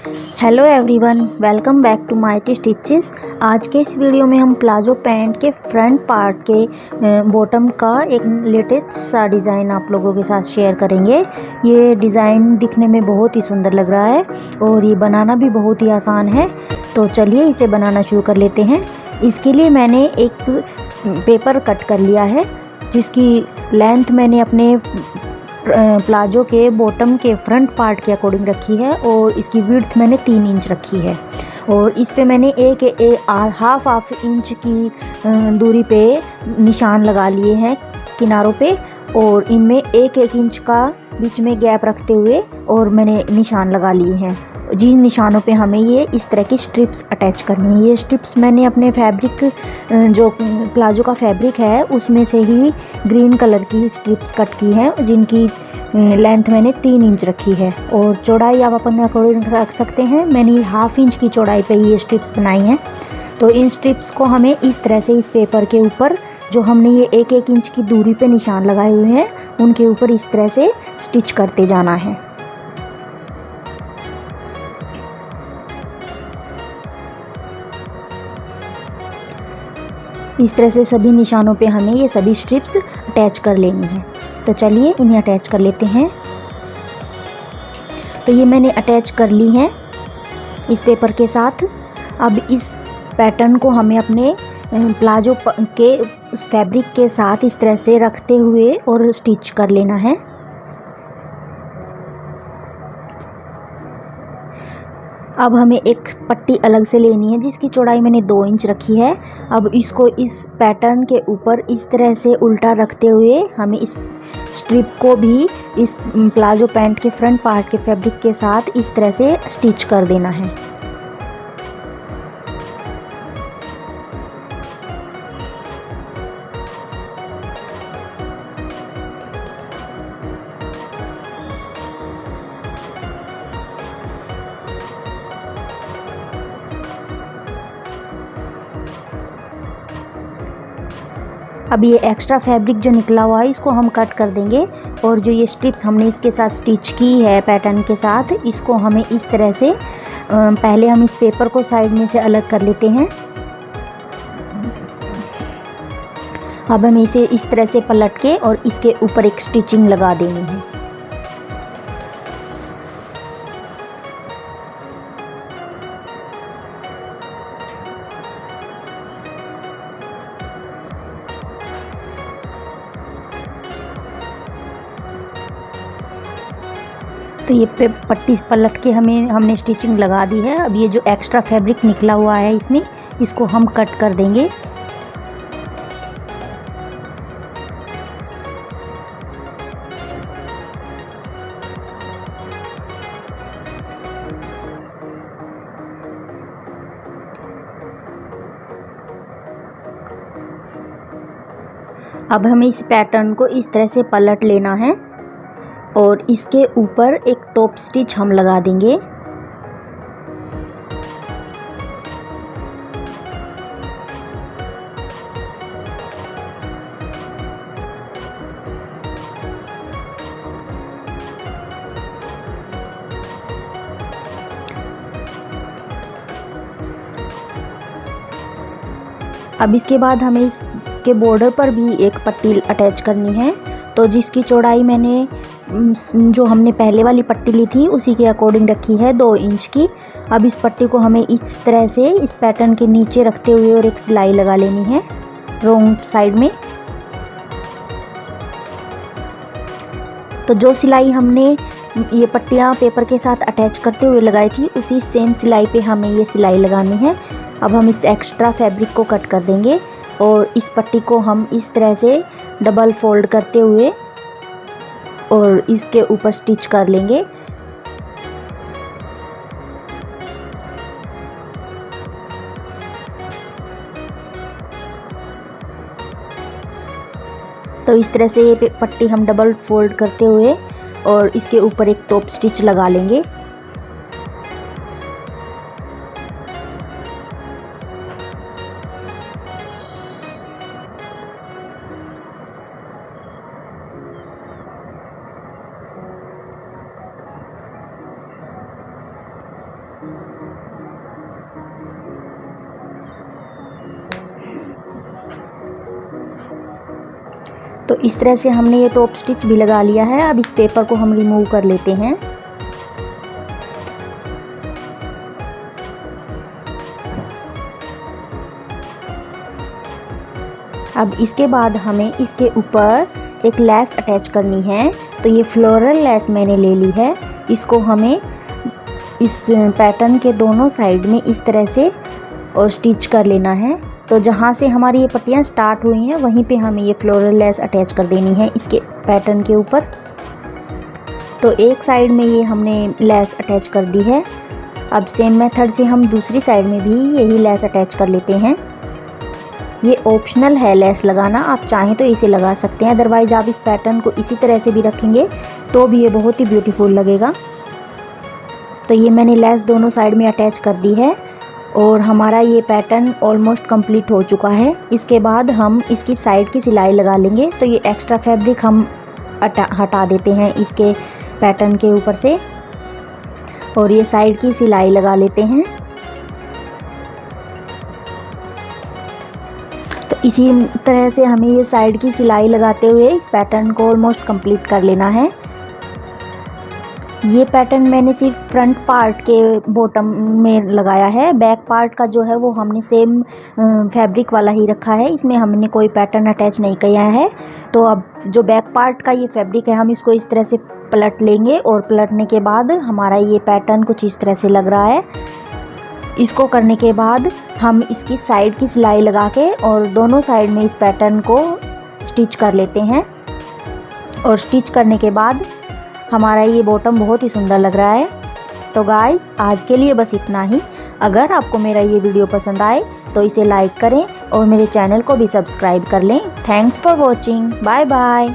Hello everyone, welcome back to my stitches. आज के इस वीडियो में हम प्लाजो पैंट के फ्रंट पार्ट के बॉटम का एक लेटेस्ट सा डिज़ाइन आप लोगों के साथ शेयर करेंगे। ये डिज़ाइन दिखने में बहुत ही सुंदर लग रहा है और ये बनाना भी बहुत ही आसान है। तो चलिए इसे बनाना शुरू कर लेते हैं। इसके लिए मैंने एक पेपर कट कर लिया है जिसकी लेंथ मैंने अपने प्लाजो के बॉटम के फ्रंट पार्ट के अकॉर्डिंग रखी है और इसकी विड्थ मैंने 3 इंच रखी है। और इस पे मैंने हाफ इंच की दूरी पे निशान लगा लिए हैं किनारों पे, और इनमें एक इंच का बीच में गैप रखते हुए और मैंने निशान लगा लिए हैं। जिन निशानों पे हमें ये इस तरह की स्ट्रिप्स अटैच करनी है। ये स्ट्रिप्स मैंने अपने फैब्रिक जो प्लाजो का फैब्रिक है उसमें से ही ग्रीन कलर की स्ट्रिप्स कट की हैं, जिनकी लेंथ मैंने 3 इंच रखी है और चौड़ाई आप अपने अकॉर्डिंग रख सकते हैं। मैंने हाफ इंच की चौड़ाई पे ये स्ट्रिप्स बनाई हैं। तो इन स्ट्रिप्स को हमें इस तरह से इस पेपर के ऊपर जो हमने ये एक इंच की दूरी पे निशान लगाए हुए हैं उनके ऊपर इस तरह से स्टिच करते जाना है। इस तरह से सभी निशानों पे हमें ये सभी स्ट्रिप्स अटैच कर लेनी है। तो चलिए इन्हें अटैच कर लेते हैं। तो ये मैंने अटैच कर ली हैं इस पेपर के साथ। अब इस पैटर्न को हमें अपने प्लाजो के उस फैब्रिक के साथ इस तरह से रखते हुए और स्टिच कर लेना है। अब हमें एक पट्टी अलग से लेनी है जिसकी चौड़ाई मैंने 2 इंच रखी है। अब इसको इस पैटर्न के ऊपर इस तरह से उल्टा रखते हुए हमें इस स्ट्रिप को भी इस प्लाजो पैंट के फ्रंट पार्ट के फैब्रिक के साथ इस तरह से स्टिच कर देना है। अब ये एक्स्ट्रा फैब्रिक जो निकला हुआ है इसको हम कट कर देंगे और जो ये स्ट्रिप हमने इसके साथ स्टिच की है पैटर्न के साथ, इसको हमें इस तरह से पहले हम इस पेपर को साइड में से अलग कर लेते हैं। अब हमें इसे इस तरह से पलट के और इसके ऊपर एक स्टिचिंग लगा देनी है। तो ये पट्टी पलट के हमने स्टिचिंग लगा दी है। अब ये जो एक्स्ट्रा फैब्रिक निकला हुआ है इसमें, इसको हम कट कर देंगे। अब हमें इस पैटर्न को इस तरह से पलट लेना है और इसके ऊपर एक टॉप स्टिच हम लगा देंगे। अब इसके बाद हमें इसके बॉर्डर पर भी एक पट्टी अटैच करनी है। तो जिसकी चौड़ाई मैंने जो हमने पहले वाली पट्टी ली थी उसी के अकॉर्डिंग रखी है, 2 इंच की। अब इस पट्टी को हमें इस तरह से इस पैटर्न के नीचे रखते हुए और एक सिलाई लगा लेनी है रॉन्ग साइड में। तो जो सिलाई हमने ये पट्टियाँ पेपर के साथ अटैच करते हुए लगाई थी उसी सेम सिलाई पे हमें ये सिलाई लगानी है। अब हम इस एक्स्ट्रा फैब्रिक को कट कर देंगे और इस पट्टी को हम इस तरह से डबल फोल्ड करते हुए और इसके ऊपर स्टिच कर लेंगे। तो इस तरह से ये पट्टी हम डबल फोल्ड करते हुए और इसके ऊपर एक टॉप स्टिच लगा लेंगे। तो इस तरह से हमने ये टॉप स्टिच भी लगा लिया है। अब इस पेपर को हम रिमूव कर लेते हैं। अब इसके बाद हमें इसके ऊपर एक लेस अटैच करनी है। तो ये फ्लोरल लेस मैंने ले ली है। इसको हमें इस पैटर्न के दोनों साइड में इस तरह से और स्टिच कर लेना है। तो जहाँ से हमारी ये पट्टियाँ स्टार्ट हुई हैं वहीं पे हमें ये फ्लोरल लेस अटैच कर देनी है इसके पैटर्न के ऊपर। तो एक साइड में ये हमने लेस अटैच कर दी है। अब सेम मेथड से हम दूसरी साइड में भी यही लेस अटैच कर लेते हैं। ये ऑप्शनल है लेस लगाना, आप चाहें तो इसे लगा सकते हैं, अदरवाइज आप इस पैटर्न को इसी तरह से भी रखेंगे तो भी ये बहुत ही ब्यूटीफुल लगेगा। तो ये मैंने लेस दोनों साइड में अटैच कर दी है और हमारा ये पैटर्न ऑलमोस्ट कंप्लीट हो चुका है। इसके बाद हम इसकी साइड की सिलाई लगा लेंगे। तो ये एक्स्ट्रा फैब्रिक हम हटा देते हैं इसके पैटर्न के ऊपर से और ये साइड की सिलाई लगा लेते हैं। तो इसी तरह से हमें ये साइड की सिलाई लगाते हुए इस पैटर्न को ऑलमोस्ट कंप्लीट कर लेना है। ये पैटर्न मैंने सिर्फ फ्रंट पार्ट के बॉटम में लगाया है। बैक पार्ट का जो है वो हमने सेम फैब्रिक वाला ही रखा है, इसमें हमने कोई पैटर्न अटैच नहीं किया है। तो अब जो बैक पार्ट का ये फैब्रिक है हम इसको इस तरह से पलट लेंगे और पलटने के बाद हमारा ये पैटर्न कुछ इस तरह से लग रहा है। इसको करने के बाद हम इसकी साइड की सिलाई लगा के और दोनों साइड में इस पैटर्न को स्टिच कर लेते हैं। और स्टिच करने के बाद हमारा ये बॉटम बहुत ही सुंदर लग रहा है। तो गाइस आज के लिए बस इतना ही। अगर आपको मेरा ये वीडियो पसंद आए तो इसे लाइक करें और मेरे चैनल को भी सब्सक्राइब कर लें। Thanks for watching. Bye bye.